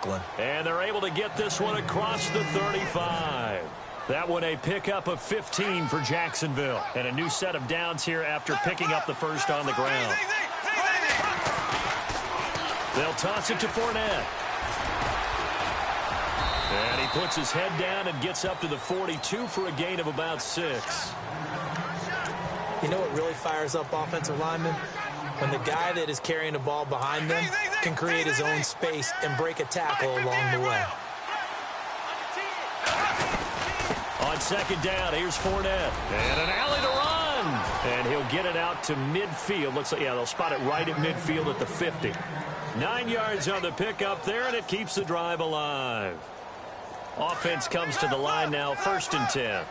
Brooklyn. And they're able to get this one across the 35. That one a pickup of 15 for Jacksonville. And a new set of downs here after picking up the first on the ground. They'll toss it to Fournette. And he puts his head down and gets up to the 42 for a gain of about 6. You know what really fires up offensive linemen? When the guy that is carrying the ball behind them can create his own space and break a tackle along the way. On second down, here's Fournette. And an alley to run. And he'll get it out to midfield. Looks like, yeah, they'll spot it right at midfield at the 50. 9 yards on the pickup there, and it keeps the drive alive. Offense comes to the line now, 1st and 10.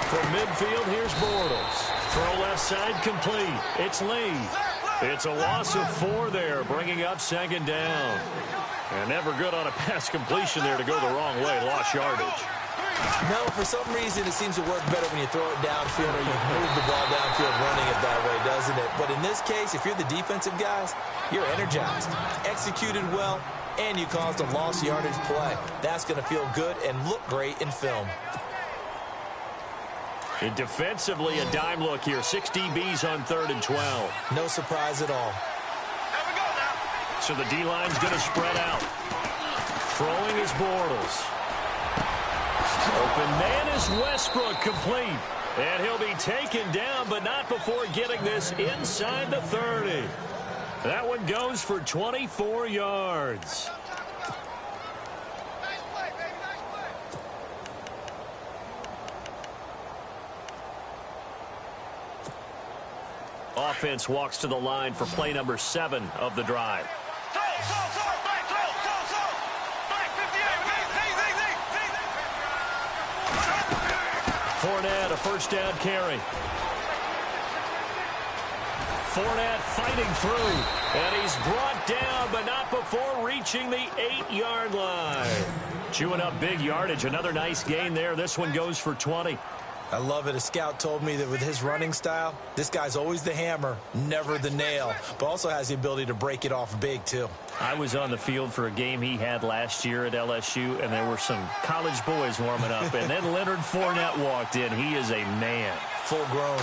From midfield, here's Bortles. Throw left side complete. It's Lee. It's a loss of 4 there, bringing up 2nd down. And never good on a pass completion there to go the wrong way. Lost yardage. No, for some reason it seems to work better when you throw it downfield or you move the ball downfield running it that way, doesn't it? But in this case, if you're the defensive guys, you're energized, executed well, and you caused a lost yardage play. That's going to feel good and look great in film. And defensively, a dime look here. 6 DBs on 3rd and 12. No surprise at all. So the D-line's going to spread out. Throwing is Bortles. Open man is Westbrook, complete. And he'll be taken down, but not before getting this inside the 30. That one goes for 24 yards. Offense walks to the line for play number 7 of the drive. Fournette, a 1st down carry. Fournette fighting through, and he's brought down, but not before reaching the 8-yard line. Chewing up big yardage. Another nice gain there. This one goes for 20. I love it. A scout told me that with his running style, this guy's always the hammer, never the nail, but also has the ability to break it off big, too. I was on the field for a game he had last year at LSU, and there were some college boys warming up, and then Leonard Fournette walked in. He is a man. Full grown.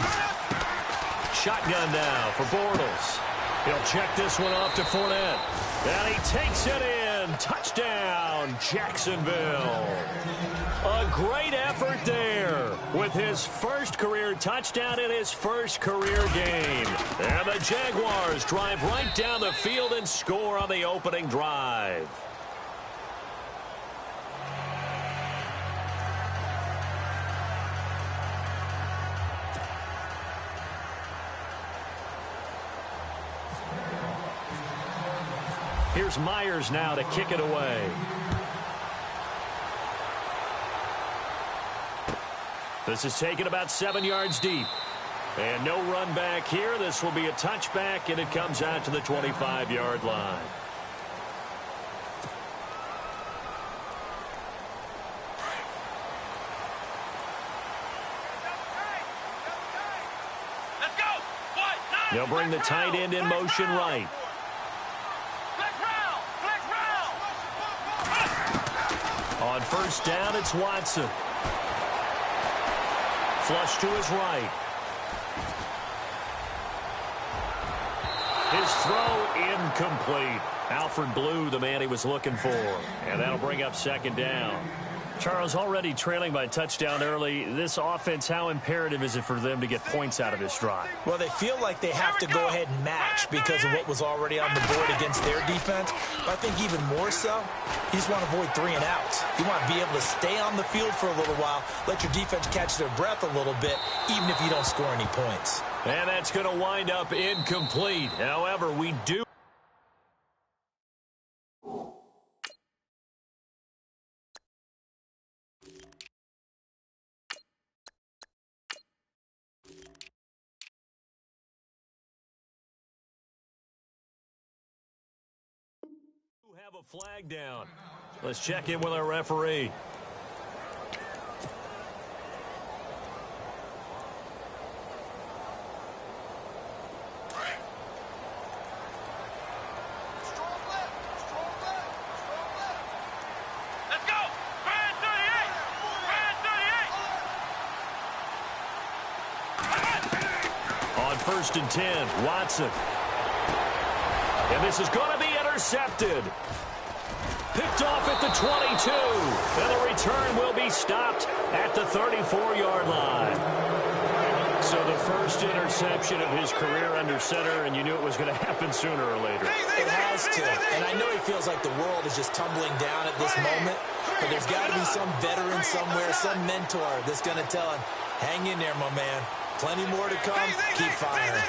Shotgun now for Bortles. He'll check this one off to Fournette. And he takes it in. Touchdown, Jacksonville. A great effort there with his first career touchdown in his first career game. And the Jaguars drive right down the field and score on the opening drive. Here's Myers now to kick it away. This is taken about 7 yards deep. And no run back here. This will be a touchback, and it comes out to the 25-yard line. They'll bring the tight end in motion right. On 1st down, it's Watson. Flush to his right. His throw incomplete. Alfred Blue, the man he was looking for. And that'll bring up 2nd down. Charles, already trailing by a touchdown early. This offense, how imperative is it for them to get points out of this drive? Well, they feel like they have to go ahead and match because of what was already on the board against their defense. But I think even more so, you just want to avoid 3 and outs. You want to be able to stay on the field for a little while, let your defense catch their breath a little bit, even if you don't score any points. And that's going to wind up incomplete. However, we do have a flag down. Let's check in with our referee. first and 10. Watson. And this is going to be intercepted. Picked off at the 22. And the return will be stopped at the 34-yard line. So the first interception of his career under center, and you knew it was going to happen sooner or later. It has to. And I know he feels like the world is just tumbling down at this moment, but there's got to be some veteran somewhere, some mentor that's going to tell him, hang in there, my man. Plenty more to come. Keep firing.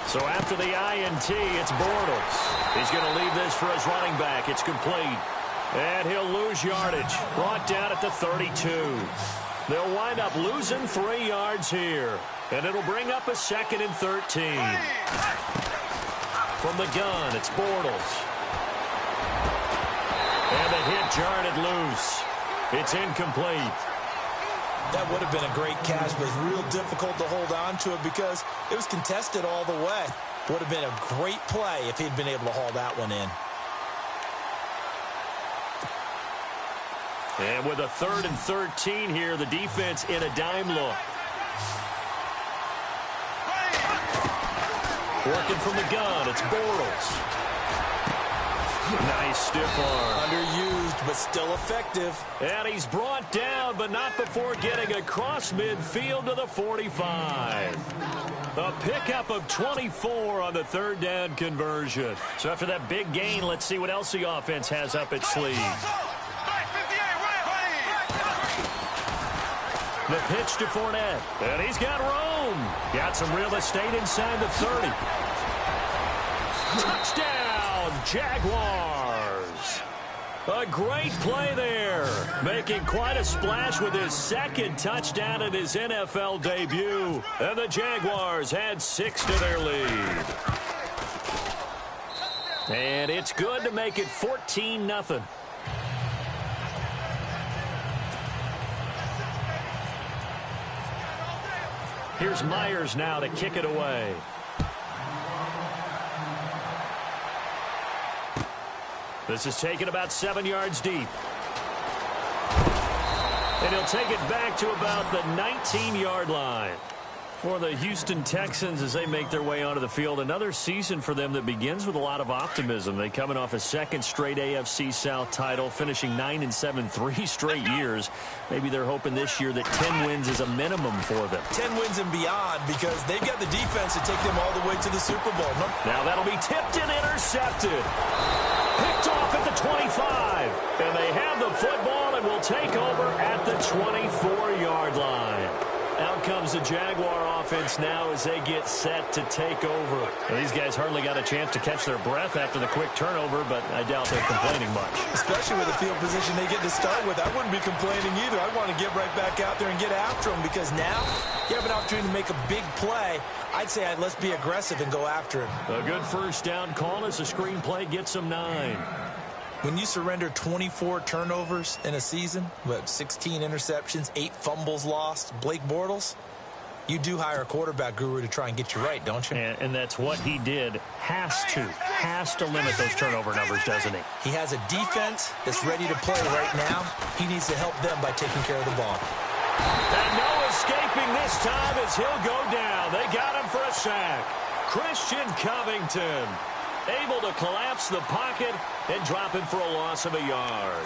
So after the INT, it's Bortles. He's going to leave this for his running back. It's complete. And he'll lose yardage. Brought down at the 32. They'll wind up losing 3 yards here. And it'll bring up a second and 13. From the gun, it's Bortles. And the hit jarred it loose. It's incomplete. That would have been a great catch, but it's real difficult to hold on to it because it was contested all the way. Would have been a great play if he'd been able to haul that one in. And with a 3rd and 13 here, the defense in a dime look. Working from the gun, it's Bortles. Nice stiff arm. Underused, but still effective. And he's brought down, but not before getting across midfield to the 45. A pickup of 24 on the 3rd down conversion. So after that big gain, let's see what else the offense has up its sleeve. The pitch to Fournette. And he's got room. Got some real estate inside the 30. Touchdown, Jaguars. A great play there. Making quite a splash with his 2nd touchdown in his NFL debut. And the Jaguars add 6 to their lead. And it's good to make it 14-0. Here's Myers now to kick it away. This is taken about 7 yards deep. And he'll take it back to about the 19-yard line. For the Houston Texans as they make their way onto the field, another season for them that begins with a lot of optimism. They coming off a 2nd straight AFC South title, finishing 9-7 3 straight years. Maybe they're hoping this year that 10 wins is a minimum for them. 10 wins and beyond because they've got the defense to take them all the way to the Super Bowl. Now that'll be tipped and intercepted. Picked off at the 25. And they have the football and will take over at the 24-yard line. Out comes the Jaguar offense now as they get set to take over. Well, these guys hardly got a chance to catch their breath after the quick turnover, but I doubt they're complaining much. Especially with the field position they get to start with. I wouldn't be complaining either. I want to get right back out there and get after them because now you have an opportunity to make a big play. I'd say let's be aggressive and go after him. A good first down call as the screen play gets them 9. When you surrender 24 turnovers in a season, with 16 interceptions, 8 fumbles lost, Blake Bortles, you do hire a quarterback guru to try and get you right, don't you? And that's what he did. Has to limit those turnover numbers, doesn't he? He has a defense that's ready to play right now. He needs to help them by taking care of the ball. And no escaping this time as he'll go down. They got him for a sack. Christian Covington able to collapse the pocket and drop him for a loss of a yard.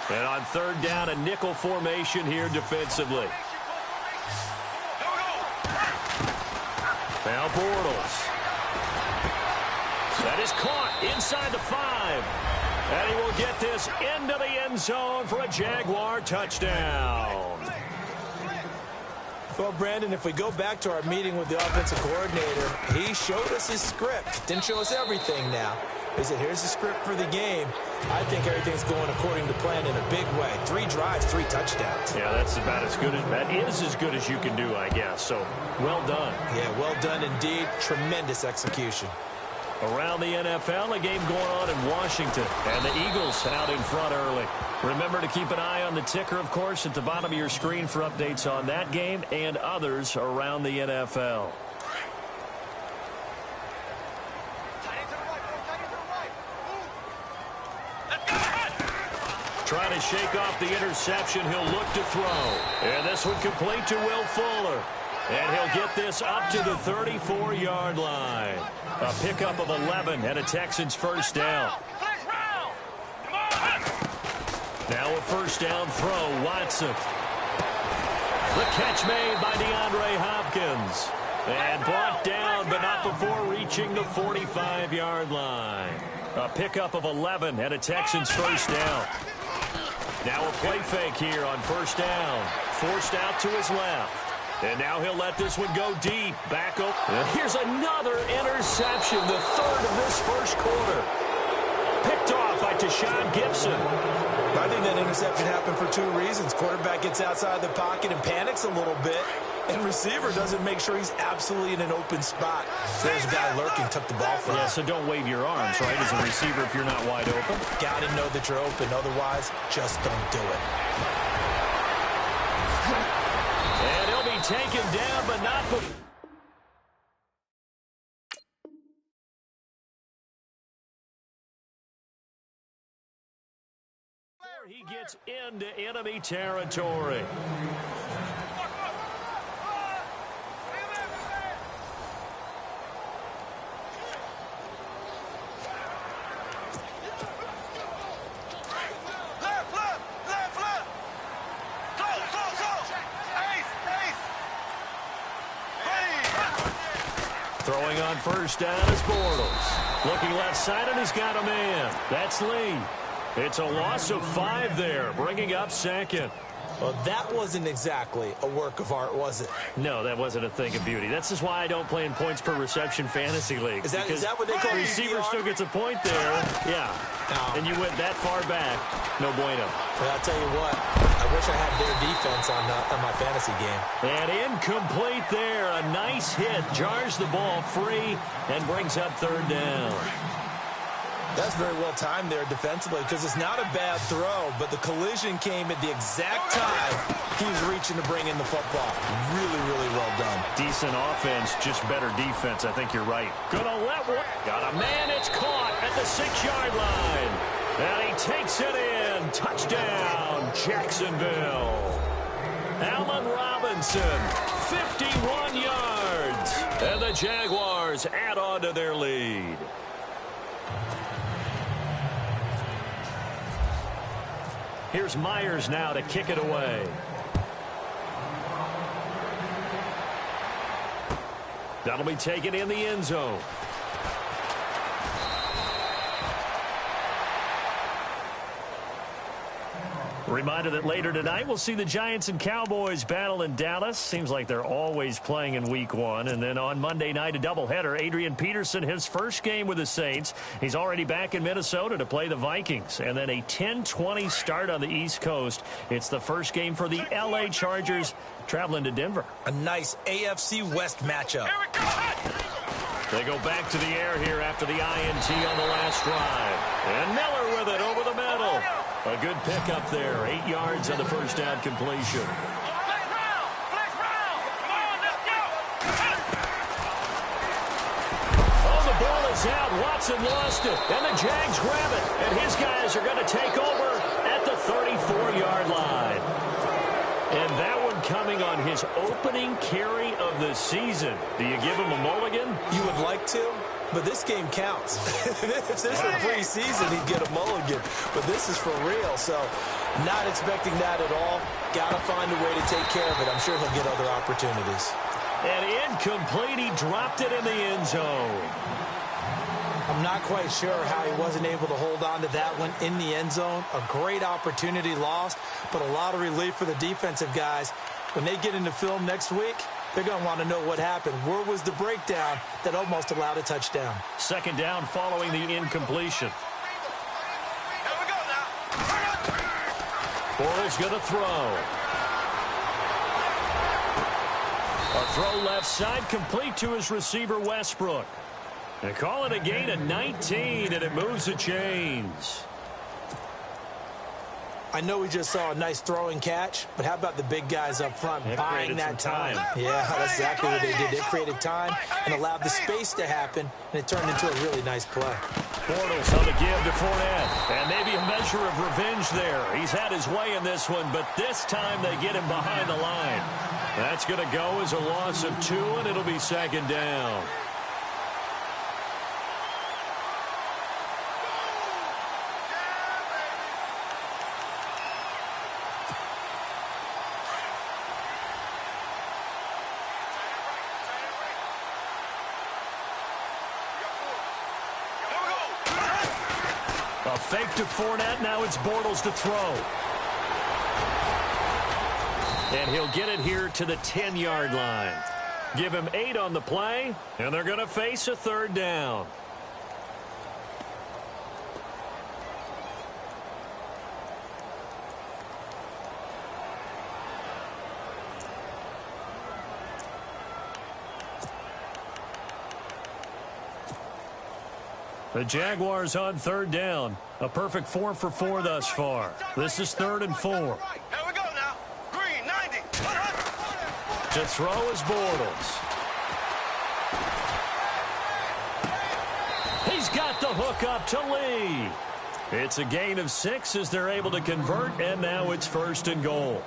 And on 3rd down, a nickel formation here defensively. Now Bortles. That is caught inside the 5. And he will get this into the end zone for a Jaguar touchdown. Well, Brandon, if we go back to our meeting with the offensive coordinator, he showed us his script. Didn't show us everything now. He said, here's the script for the game. I think everything's going according to plan in a big way. 3 drives, 3 touchdowns. Yeah, that's about as good as that is as good as you can do, I guess. So, well done. Yeah, well done indeed. Tremendous execution. Around the NFL, a game going on in Washington, and the Eagles out in front early. Remember to keep an eye on the ticker, of course, at the bottom of your screen for updates on that game and others around the NFL. Trying to shake off the interception. He'll look to throw. And this one complete to Will Fuller. And he'll get this up to the 34-yard line. A pickup of 11 and a Texans first down. Now a first down throw, Watson. The catch made by DeAndre Hopkins. And brought down, but not before reaching the 45-yard line. A pickup of 11 and a Texans first down. Now a play fake here on first down. Forced out to his left. And now he'll let this one go deep. Back up. Here's another interception, the third of this first quarter. Picked off by Deshaun Gibson. I think that interception happened for two reasons. Quarterback gets outside the pocket and panics a little bit. And receiver doesn't make sure he's absolutely in an open spot. There's a guy lurking, took the ball from him. Yeah, so don't wave your arms, right, as a receiver if you're not wide open. Got to know that you're open. Otherwise, just don't do it. And he'll be taken down, but not before. He gets into enemy territory. Throwing on first down is Bortles. Looking left side, and he's got a man. That's Lee. It's a loss of 5 there, bringing up second. Well, that wasn't exactly a work of art, was it? No, that wasn't a thing of beauty. That's just why I don't play in points per reception fantasy league. Is that what they call receiver still gets a point there? Yeah. No. And you went that far back. No bueno. Well, I'll tell you what. I wish I had their defense on my fantasy game. And incomplete there. A nice hit. Jars the ball free and brings up third down. That's very well timed there defensively because it's not a bad throw, but the collision came at the exact time he was reaching to bring in the football. Really, really well done. Decent offense, just better defense. I think you're right. Gonna let one. Got a man. It's caught at the 6-yard line. And he takes it in. Touchdown, Jacksonville. Allen Robinson, 51 yards. And the Jaguars add on to their lead. Here's Myers now to kick it away. That'll be taken in the end zone. Reminder that later tonight we'll see the Giants and Cowboys battle in Dallas. Seems like they're always playing in week 1. And then on Monday night, a doubleheader. Adrian Peterson, his first game with the Saints. He's already back in Minnesota to play the Vikings. And then a 10-20 start on the East Coast. It's the first game for the L.A. Chargers traveling to Denver. A nice AFC West matchup. They go back to the air here after the INT on the last drive. And Miller with it over the middle. A good pickup there. 8 yards on the first down completion. Oh, the ball is out. Watson lost it. And the Jags grab it. And his guys are going to take over at the 34-yard line. And that one coming on his opening carry of the season. Do you give him a mulligan? You would like to, but this game counts. If this were preseason, he'd get a mulligan. But this is for real, so not expecting that at all. Got to find a way to take care of it. I'm sure he'll get other opportunities. And incomplete. He dropped it in the end zone. I'm not quite sure how he wasn't able to hold on to that one in the end zone. A great opportunity lost, but a lot of relief for the defensive guys. When they get into film next week, they're going to want to know what happened. Where was the breakdown that almost allowed a touchdown? Second down following the incompletion. Here we go now. Bortles going to throw. A throw left side complete to his receiver Westbrook. They call it a gain of 19, and it moves the chains. I know we just saw a nice throwing catch, but how about the big guys up front buying that time? Yeah, that's exactly what they did. They created time and allowed the space to happen, and it turned into a really nice play. Bortles on the give to Fournette, and maybe a measure of revenge there. He's had his way in this one, but this time they get him behind the line. That's going to go as a loss of 2, and it'll be second down. A fake to Fournette. Now it's Bortles to throw. And he'll get it here to the 10-yard line. Give him 8 on the play, and they're going to face a third down. The Jaguars on third down. A perfect 4 for 4 thus far. This is 3rd and 4. Here we go now. Green, 90. To throw is Bortles. He's got the hook up to Lee. It's a gain of 6 as they're able to convert, and now it's 1st and goal.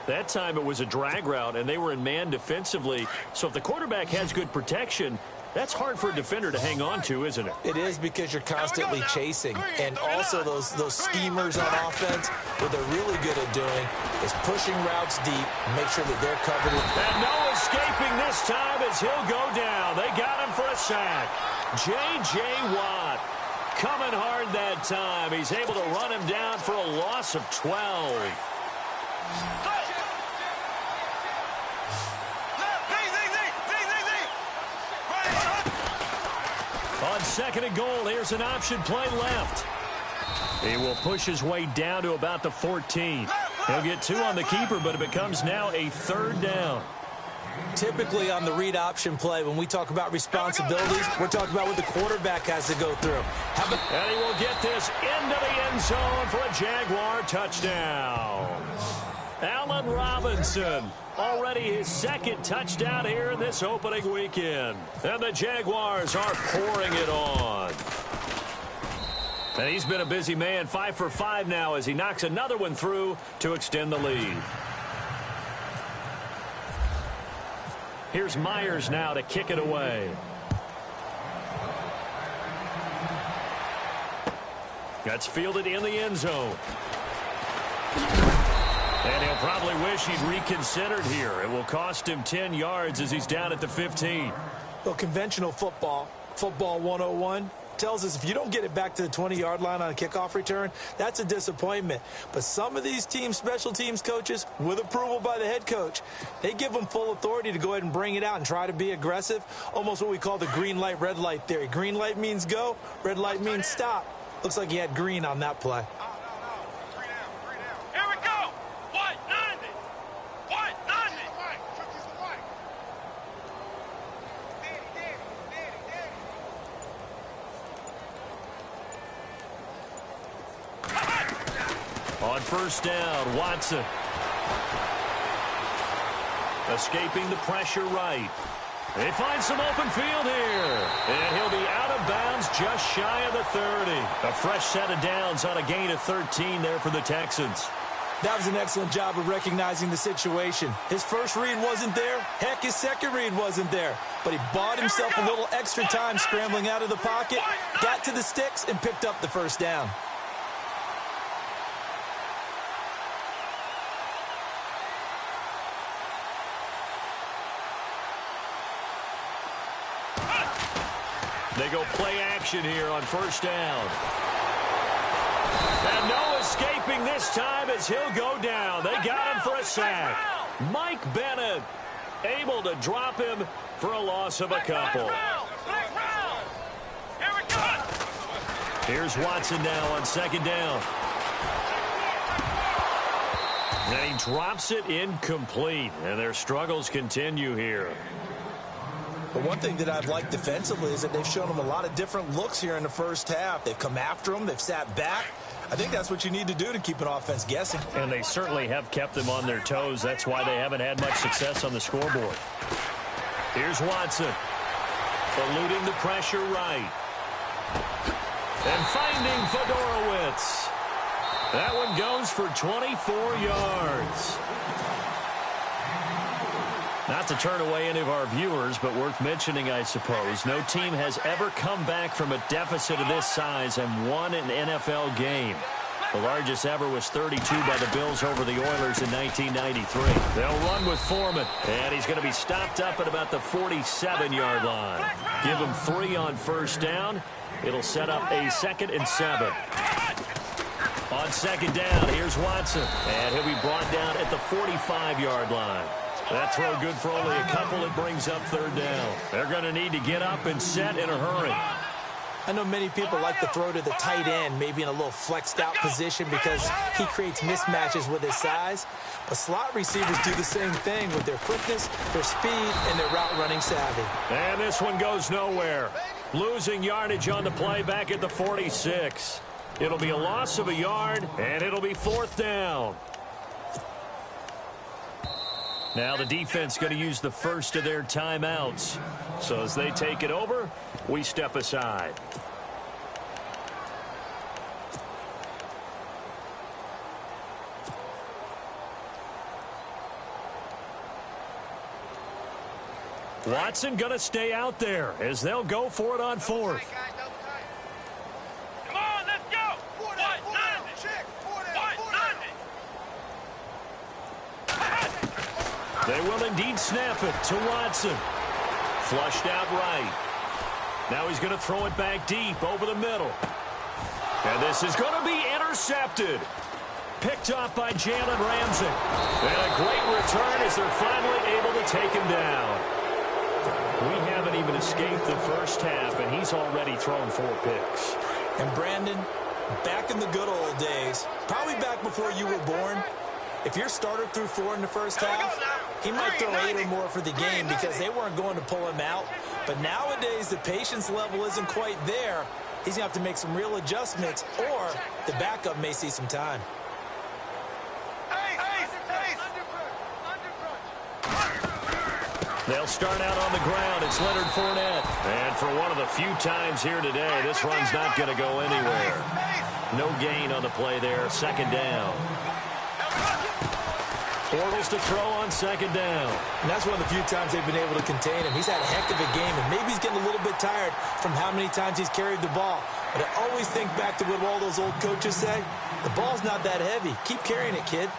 That time it was a drag route, and they were in man defensively. So if the quarterback has good protection, that's hard for a defender to hang on to, isn't it? It is, because you're constantly chasing. And also those schemers on offense, what they're really good at doing is pushing routes deep, make sure that they're covered. And no escaping this time as he'll go down. They got him for a sack. J.J. Watt coming hard that time. He's able to run him down for a loss of 12. On 2nd and goal, here's an option play left. He will push his way down to about the 14. He'll get 2 on the keeper, but it becomes now a 3rd down. Typically on the read option play, when we talk about responsibilities, we're talking about what the quarterback has to go through. And he will get this into the end zone for a Jaguar touchdown. Allen Robinson, already his 2nd touchdown here in this opening weekend. And the Jaguars are pouring it on. And he's been a busy man, 5 for 5 now as he knocks another one through to extend the lead. Here's Myers now to kick it away. That's fielded in the end zone. And he'll probably wish he'd reconsidered here. It will cost him 10 yards as he's down at the 15. Well, conventional football 101, tells us if you don't get it back to the 20-yard line on a kickoff return, that's a disappointment. But some of these teams, special teams coaches, with approval by the head coach, they give them full authority to go ahead and bring it out and try to be aggressive, almost what we call the green light, red light theory. Green light means go, red light means stop. Looks like he had green on that play. Here we go. White, 90. White, 90. On 1st down, Watson. Escaping the pressure right. They find some open field here. And he'll be out of bounds just shy of the 30. A fresh set of downs on a gain of 13 there for the Texans. That was an excellent job of recognizing the situation. His first read wasn't there. Heck, his second read wasn't there. But he bought himself a little extra time scrambling out of the pocket, got to the sticks, and picked up the 1st down. They go play action here on 1st down. And no escaping this time as he'll go down. They got him for a sack. Mike Bennett able to drop him for a loss of a couple. Here's Watson now on 2nd down. And he drops it incomplete. And their struggles continue here. But one thing that I've liked defensively is that they've shown them a lot of different looks here in the first half. They've come after them. They've sat back. I think that's what you need to do to keep an offense guessing. And they certainly have kept them on their toes. That's why they haven't had much success on the scoreboard. Here's Watson. Eluding the pressure right. And finding Fedorowicz. That one goes for 24 yards. Not to turn away any of our viewers, but worth mentioning, I suppose, no team has ever come back from a deficit of this size and won an NFL game. The largest ever was 32 by the Bills over the Oilers in 1993. They'll run with Foreman, and he's going to be stopped up at about the 47-yard line. Give him 3 on first down. It'll set up a 2nd and 7. On second down, here's Watson, and he'll be brought down at the 45-yard line. That throw good for only a couple. It brings up 3rd down. They're going to need to get up and set in a hurry. I know many people like to throw to the tight end, maybe in a little flexed out position because he creates mismatches with his size. But slot receivers do the same thing with their quickness, their speed, and their route running savvy. And this one goes nowhere. Losing yardage on the play back at the 46. It'll be a loss of a yard, and it'll be 4th down. Now the defense going to use the first of their timeouts. So as they take it over, we step aside. Watson going to stay out there as they'll go for it on 4th. Come on, let's go. What, 90? They will indeed snap it to Watson. Flushed out right. Now he's going to throw it back deep over the middle. And this is going to be intercepted. Picked off by Jalen Ramsey. And a great return as they're finally able to take him down. We haven't even escaped the first half, and he's already thrown 4 picks. And Brandon, back in the good old days, probably back before you were born, if your starter threw 4 in the first half, he might throw 8 or more for the game because they weren't going to pull him out. But nowadays, the patience level isn't quite there. He's going to have to make some real adjustments, or the backup may see some time. They'll start out on the ground. It's Leonard Fournette. And for one of the few times here today, this run's not going to go anywhere. No gain on the play there. 2nd down. Bortles to throw on 2nd down. And that's one of the few times they've been able to contain him. He's had a heck of a game, and maybe he's getting a little bit tired from how many times he's carried the ball. But I always think back to what all those old coaches say. The ball's not that heavy. Keep carrying it, kid.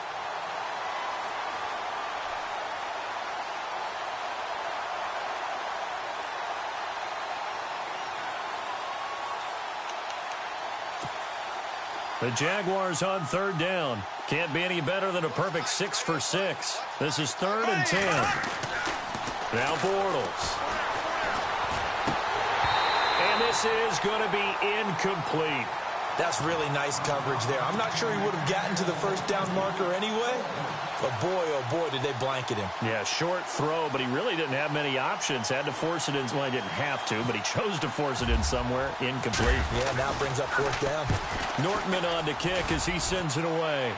The Jaguars on 3rd down. Can't be any better than a perfect 6 for 6. This is 3rd and 10. Now Bortles. And this is going to be incomplete. That's really nice coverage there. I'm not sure he would have gotten to the first down marker anyway, but boy, oh boy, did they blanket him. Yeah, short throw, but he really didn't have many options. Had to force it in. Well, he didn't have to, but he chose to force it in somewhere. Incomplete. Yeah, now brings up 4th down. Nortman on to kick as he sends it away.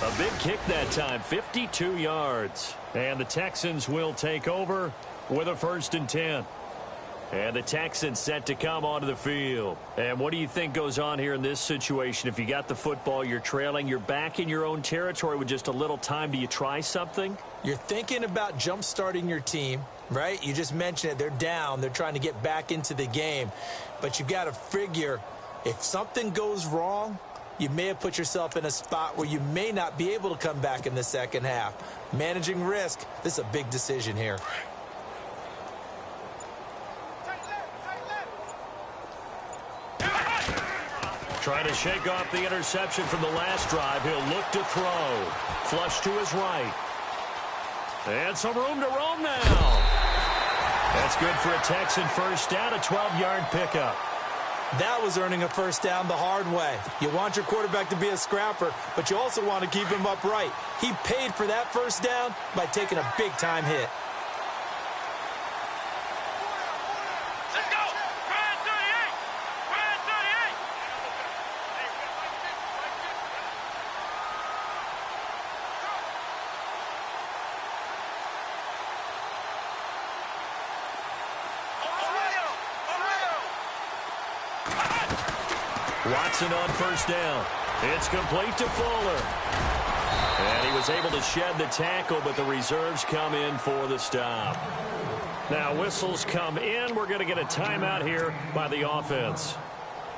A big kick that time, 52 yards. And the Texans will take over with a 1st and 10. And the Texans set to come onto the field. And what do you think goes on here in this situation? If you got the football, you're trailing, you're back in your own territory with just a little time. Do you try something? You're thinking about jump-starting your team, right? You just mentioned it. They're down. They're trying to get back into the game. But you got to figure if something goes wrong, you may have put yourself in a spot where you may not be able to come back in the second half. Managing risk, this is a big decision here. Trying to shake off the interception from the last drive. He'll look to throw. Flush to his right. And some room to roam now. That's good for a Texan first down, a 12-yard pickup. That was earning a first down the hard way. You want your quarterback to be a scrapper, but you also want to keep him upright. He paid for that first down by taking a big-time hit. Let's go! Ryan 38! Ryan 38! Watson on first down. It's complete to Fuller. And he was able to shed the tackle, but the reserves come in for the stop. Now whistles come in. We're going to get a timeout here by the offense,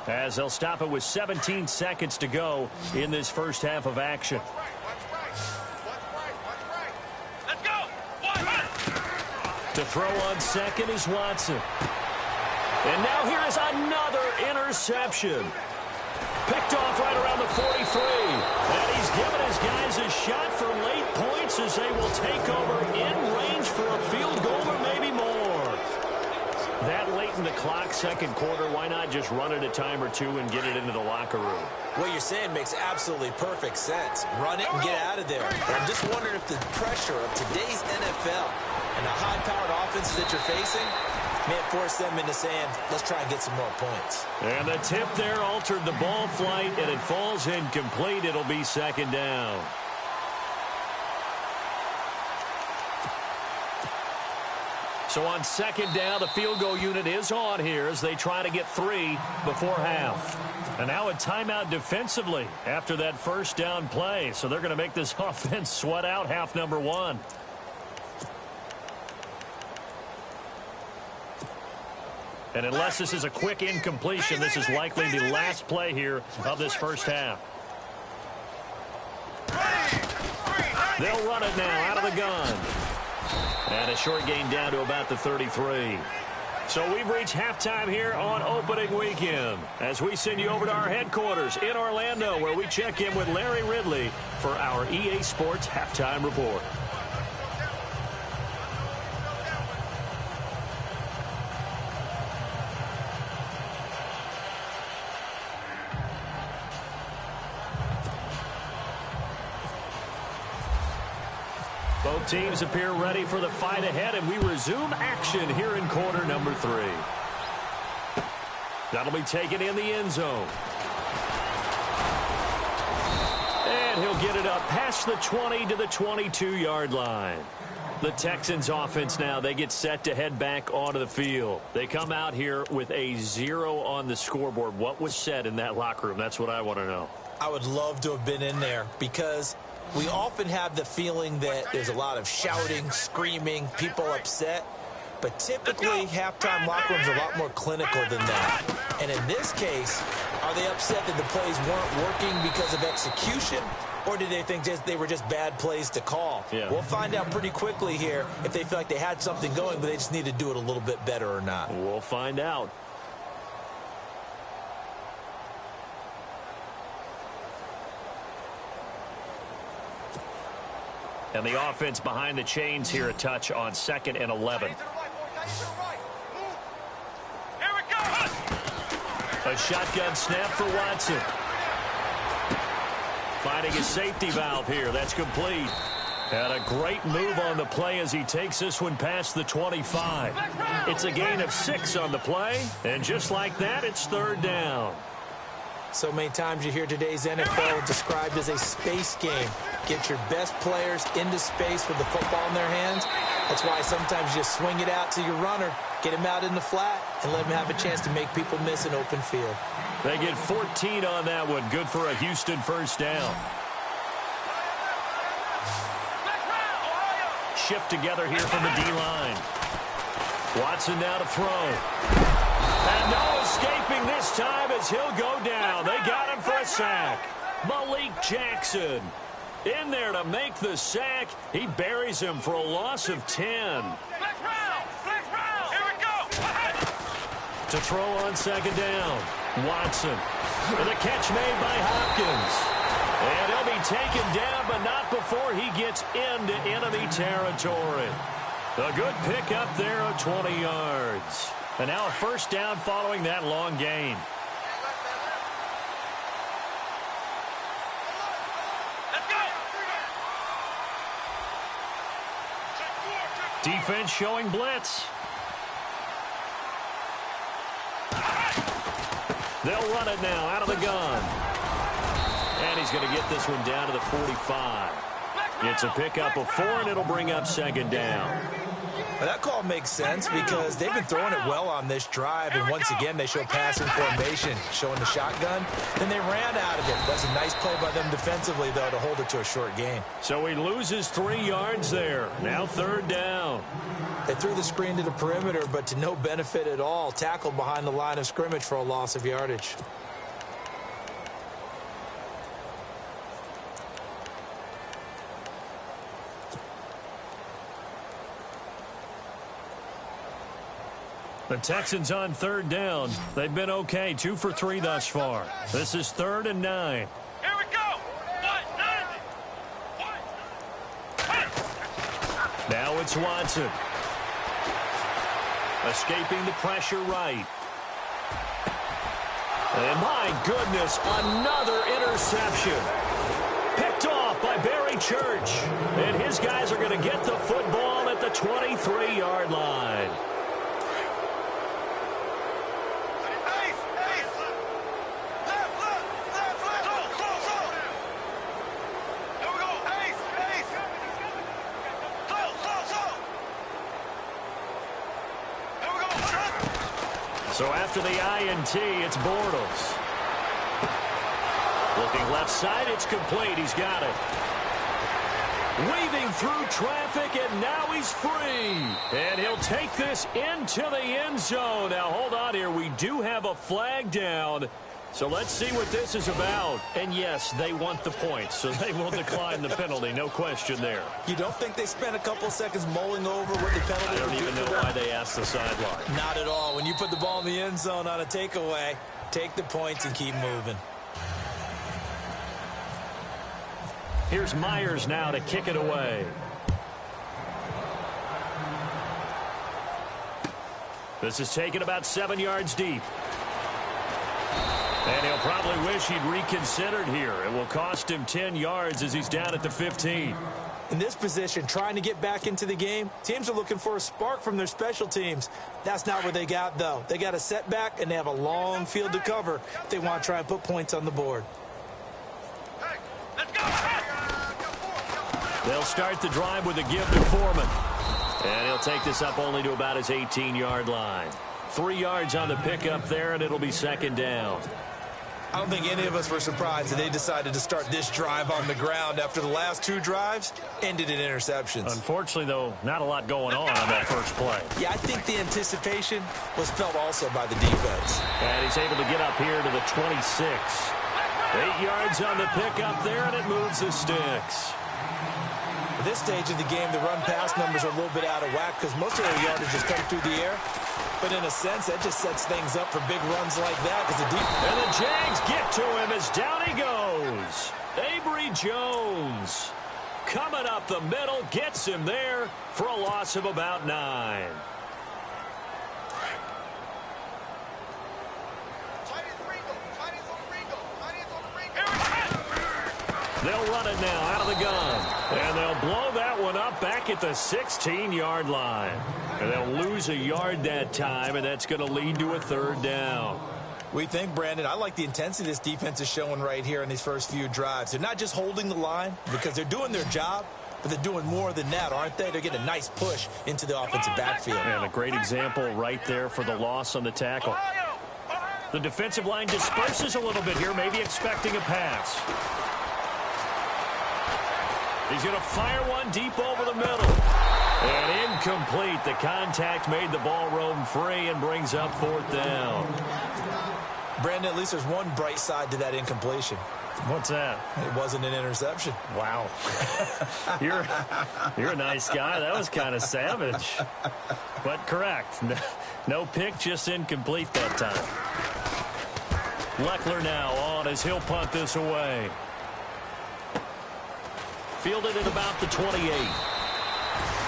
as they'll stop it with 17 seconds to go in this first half of action. Let's go! To throw on second is Watson. And now here is another interception. Picked off right around the 43. And he's given his guys a shot for late points as they will take over in range for a field goal or maybe more. That late in the clock, second quarter, why not just run it a time or two and get it into the locker room? What you're saying makes absolutely perfect sense. Run it and get out of there. But I'm just wondering if the pressure of today's NFL and the high-powered offenses that you're facing may force them into saying, let's try and get some more points. And the tip there altered the ball flight, and it falls incomplete. It'll be second down. So on second down, the field goal unit is on here as they try to get 3 before half. And now a timeout defensively after that first down play. So they're going to make this offense sweat out half number 1. And unless this is a quick incompletion, this is likely the last play here of this first half. They'll run it now out of the gun. And a short gain down to about the 33. So we've reached halftime here on opening weekend as we send you over to our headquarters in Orlando, where we check in with Larry Ridley for our EA Sports Halftime Report. Both teams appear ready for the fight ahead, and we resume action here in quarter number 3. That'll be taken in the end zone. And he'll get it up past the 20 to the 22-yard line. The Texans offense now, they get set to head back onto the field. They come out here with a 0 on the scoreboard. What was said in that locker room? That's what I want to know. I would love to have been in there because we often have the feeling that there's a lot of shouting, screaming, people upset. But typically, halftime locker rooms are a lot more clinical than that. And in this case, are they upset that the plays weren't working because of execution? Or did they think they were just bad plays to call? Yeah. We'll find out pretty quickly here if they feel like they had something going, but they just need to do it a little bit better or not. We'll find out. And the offense behind the chains here, a touch on 2nd and 11. Here we go! A shotgun snap for Watson. Finding a safety valve here. That's complete. And a great move on the play as he takes this one past the 25. It's a gain of 6 on the play. And just like that, it's 3rd down. So many times you hear today's NFL described as a space game. Get your best players into space with the football in their hands. That's why sometimes you just swing it out to your runner, get him out in the flat, and let him have a chance to make people miss an open field. They get 14 on that one. Good for a Houston first down. Shift together here from the D-line. Watson now to throw. And no escaping this time as he'll go down. They got him for a sack. Malik Jackson in there to make the sack. He buries him for a loss of 10. Here we go! To throw on 2nd down. Watson with a catch made by Hopkins. And he'll be taken down, but not before he gets into enemy territory. A good pick up there of 20 yards. And now a first down following that long gain. Defense showing blitz. They'll run it now out of the gun. And he's going to get this one down to the 45. It's a pickup of 4, and it'll bring up second down. Well, that call makes sense because they've been throwing it well on this drive, and once again they show passing formation, showing the shotgun. Then they ran out of it. That's a nice play by them defensively, though, to hold it to a short gain. So he loses 3 yards there. Now third down. They threw the screen to the perimeter, but to no benefit at all. Tackled behind the line of scrimmage for a loss of yardage. The Texans on third down. They've been okay, 2 for 3 thus far. This is 3rd and 9. Here we go. Now it's Watson. Escaping the pressure right. And my goodness, another interception. Picked off by Barry Church. And his guys are going to get the football at the 23-yard line. So after the INT, it's Bortles. Looking left side, it's complete. He's got it. Weaving through traffic, and now he's free. And he'll take this into the end zone. Now, hold on here. We do have a flag down. So let's see what this is about. And, yes, they want the points, so they will decline the penalty. No question there. You don't think they spent a couple seconds mulling over what the penalty I don't even know why they asked the sideline. Not at all. When you put the ball in the end zone on a takeaway, take the points and keep moving. Here's Myers now to kick it away. This is taken about 7 yards deep. And he'll probably wish he'd reconsidered here. It will cost him 10 yards as he's down at the 15. In this position, trying to get back into the game, teams are looking for a spark from their special teams. That's not what they got, though. They got a setback, and they have a long field to cover if they want to try and put points on the board. They'll start the drive with a give to Foreman. And he'll take this up only to about his 18-yard line. 3 yards on the pickup there, and it'll be second down. I don't think any of us were surprised that they decided to start this drive on the ground after the last 2 drives ended in interceptions. Unfortunately, though, not a lot going on that first play. Yeah, I think the anticipation was felt also by the defense. And he's able to get up here to the 26. 8 yards on the pickup there, and it moves the sticks. At this stage of the game, the run-pass numbers are a little bit out of whack because most of their yardage has come through the air. But in a sense, that just sets things up for big runs like that. And the Jags get to him as down he goes. Avery Jones coming up the middle, gets him there for a loss of about 9. They'll run it now out of the gun. And they'll blow that one up back at the 16-yard line. And they'll lose a yard that time, and that's going to lead to a third down. We think, Brandon, I like the intensity this defense is showing right here in these first few drives. They're not just holding the line because they're doing their job, but they're doing more than that, aren't they? They're getting a nice push into the offensive backfield. And a great example right there for the loss on the tackle. The defensive line disperses a little bit here, maybe expecting a pass. He's going to fire one deep over the middle. And incomplete. The contact made the ball roam free and brings up fourth down. Brandon, at least there's one bright side to that incompletion. What's that? It wasn't an interception. Wow. You're a nice guy. That was kind of savage. But correct. No pick, just incomplete that time. Leckler now on as he'll punt this away. Fielded at about the 28.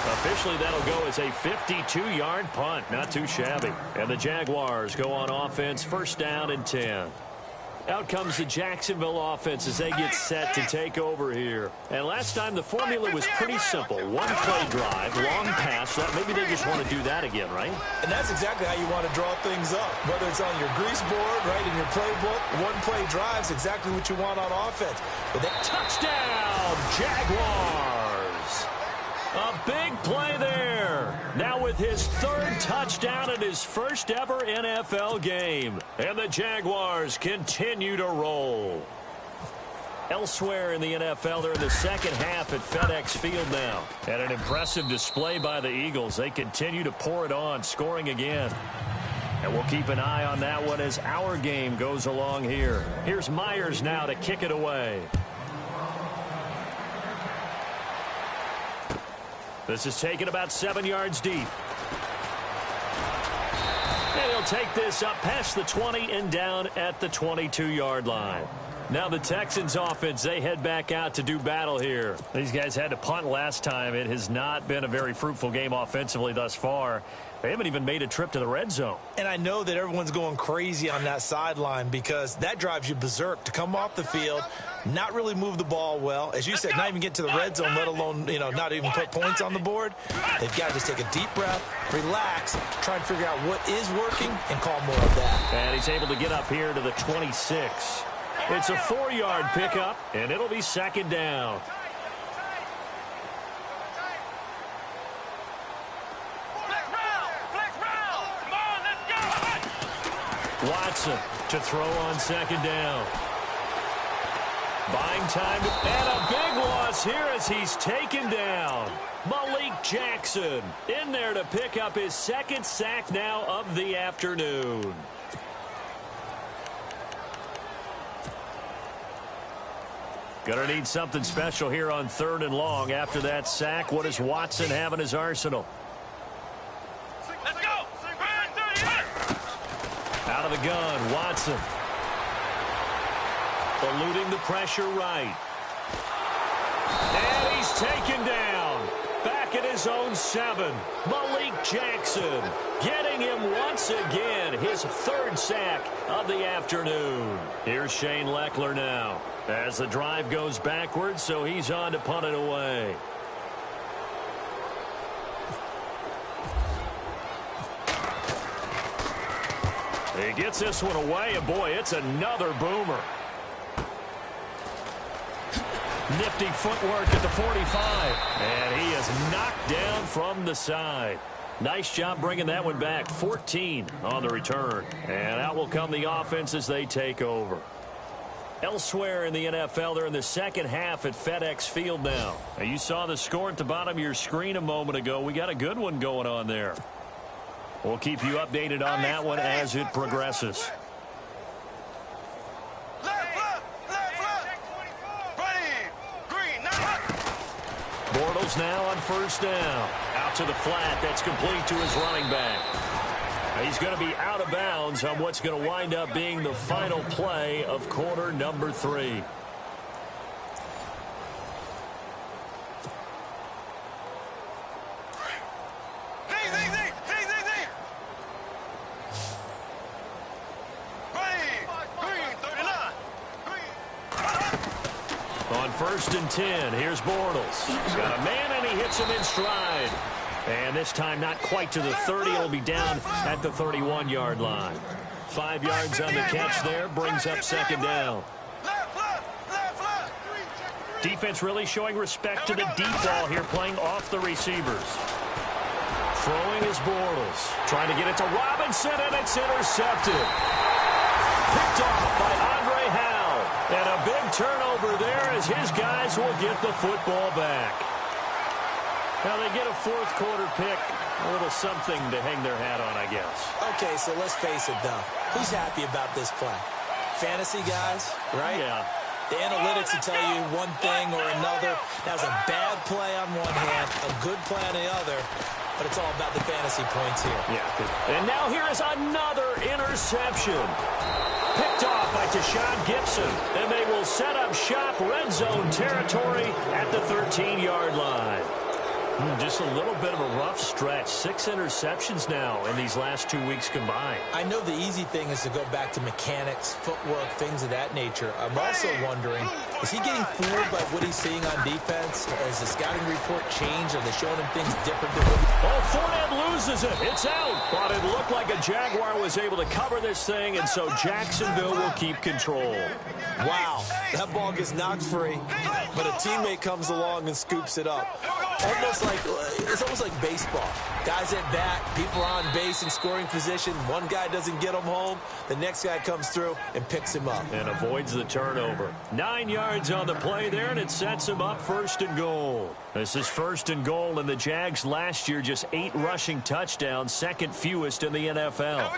Officially, that'll go as a 52-yard punt. Not too shabby. And the Jaguars go on offense, first down and 10. Out comes the Jacksonville offense as they get set to take over here. And last time the formula was pretty simple. One play drive, long pass. Maybe they just want to do that again, right? And that's exactly how you want to draw things up. Whether it's on your grease board, right, in your playbook, one play drive is exactly what you want on offense. But that touchdown, Jaguars! A big play there. Now with his third touchdown in his first ever NFL game. And the Jaguars continue to roll. Elsewhere in the NFL, they're in the second half at FedEx Field now. And an impressive display by the Eagles. They continue to pour it on, scoring again. And we'll keep an eye on that one as our game goes along here. Here's Myers now to kick it away. This is taken about 7 yards deep. And he'll take this up past the 20 and down at the 22-yard line. Now the Texans offense, they head back out to do battle here. These guys had to punt last time. It has not been a very fruitful game offensively thus far. They haven't even made a trip to the red zone. And I know that everyone's going crazy on that sideline because that drives you berserk to come off the field, not really move the ball well. As you said, not even get to the red zone, let alone, not even put points on the board. They've got to just take a deep breath, relax, try and figure out what is working, and call more of that. And he's able to get up here to the 26. It's a 4-yard pickup, and it'll be second down. Watson to throw on second down. Buying time, and a big loss here as he's taken down. Malik Jackson in there to pick up his second sack now of the afternoon. Gonna need something special here on 3rd and long. After that sack, what does Watson have in his arsenal? Let's go. Out of the gun, Watson. Eluding the pressure right. And he's taken down. Back at his own 7. Malik Jackson getting him once again. His 3rd sack of the afternoon. Here's Shane Leckler now. As the drive goes backwards, so he's on to punt it away. He gets this one away, and boy, it's another boomer. Nifty footwork at the 45. And he is knocked down from the side. Nice job bringing that one back. 14 on the return. And out will come the offense as they take over. Elsewhere in the NFL, they're in the second half at FedEx Field now. Now you saw the score at the bottom of your screen a moment ago. We got a good one going on there. We'll keep you updated on that one as it progresses. Bortles now on first down. Out to the flat. That's complete to his running back. He's going to be out of bounds on what's going to wind up being the final play of quarter number 3. On 1st and 10, here's Bortles. He's got a man, and he hits him in stride. And this time not quite to the 30. It'll be down at the 31-yard line. 5 yards on the catch there. Brings up second down. Defense really showing respect to the deep ball here, playing off the receivers. Throwing is Bortles. Trying to get it to Robinson, and it's intercepted. Picked off by Andre Howell. And a big turnover there as his guys will get the football back. Now they get a 4th quarter pick. A little something to hang their hat on, I guess. Okay, so let's face it, though. Who's happy about this play? Fantasy guys, right? Yeah. The analytics will tell you one thing or another. That was a bad play on one hand, a good play on the other. But it's all about the fantasy points here. Yeah. And now here is another interception. Picked off by Deshaun Gibson. And they will set up shop red zone territory at the 13-yard line. Just a little bit of a rough stretch. 6 interceptions now in these last 2 weeks combined. I know the easy thing is to go back to mechanics, footwork, things of that nature. I'm also wondering, is he getting fooled by what he's seeing on defense? Has the scouting report changed? Are they showing him things different than what he... Oh, Fournette loses it. It's out. But it looked like a Jaguar was able to cover this thing, and so Jacksonville will keep control. Wow, that ball gets knocked free, but a teammate comes along and scoops it up. It's almost like baseball. Guys at bat, people are on base in scoring position. One guy doesn't get him home. The next guy comes through and picks him up. And avoids the turnover. 9 yards on the play there, and it sets him up 1st and goal. This is 1st and goal, and the Jags last year just 8 rushing touchdowns, 2nd fewest in the NFL.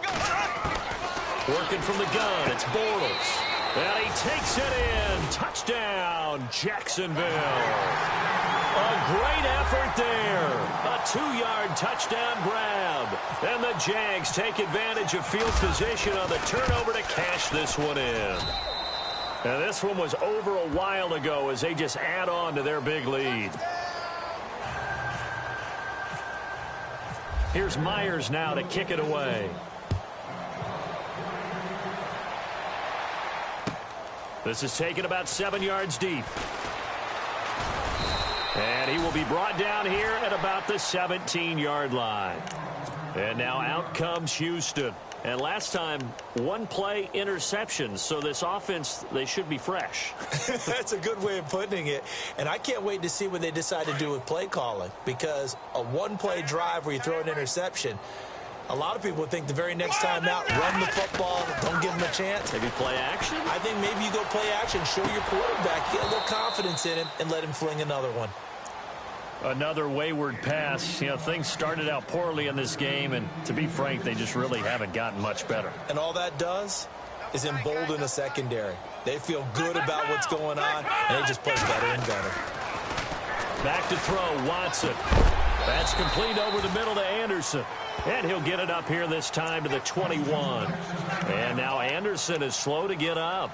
Working from the gun, it's Bortles. And he takes it in. Touchdown, Jacksonville. A great effort there. A 2-yard touchdown grab. And the Jags take advantage of field position on the turnover to cash this one in. Now, this one was over a while ago as they just add on to their big lead. Here's Myers now to kick it away. This is taken about 7 yards deep. And he will be brought down here at about the 17-yard line. And now out comes Houston. And last time, 1 play interception. So this offense, they should be fresh. That's a good way of putting it. And I can't wait to see what they decide to do with play calling. Because a 1-play drive where you throw an interception, a lot of people would think the very next time out, run the football, don't give him a chance. Maybe play action? I think maybe you go play action, show your quarterback, get a little confidence in him, and let him fling another one. Another wayward pass. You know, things started out poorly in this game, and to be frank, they just really haven't gotten much better. And all that does is embolden the secondary. They feel good about what's going on, and they just play better and better. Back to throw, Watson. That's complete over the middle to Anderson. And he'll get it up here this time to the 21. And now Anderson is slow to get up.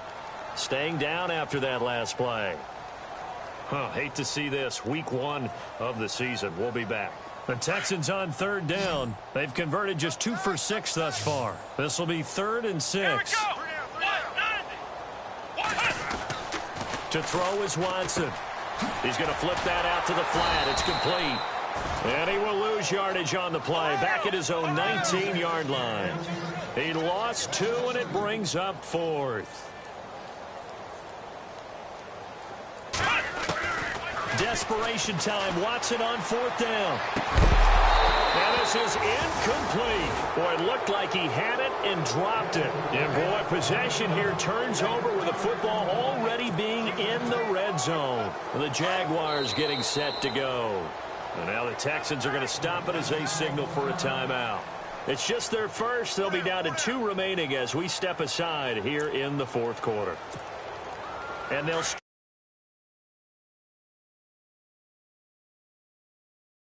Staying down after that last play. Hate to see this. Week 1 of the season. We'll be back. The Texans on 3rd down. They've converted just 2 for 6 thus far. This will be 3rd and 6. To throw is Watson. He's going to flip that out to the flat. It's complete. And he will lose yardage on the play. Back at his own 19-yard line. He lost 2, and it brings up 4th. Desperation time. Watson on 4th down. Now this is incomplete. Boy, it looked like he had it and dropped it. And boy, possession here turns over with the football already being in the red zone. The Jaguars getting set to go. And now the Texans are going to stop it as they signal for a timeout. It's just their first. They'll be down to 2 remaining as we step aside here in the 4th quarter. And they'll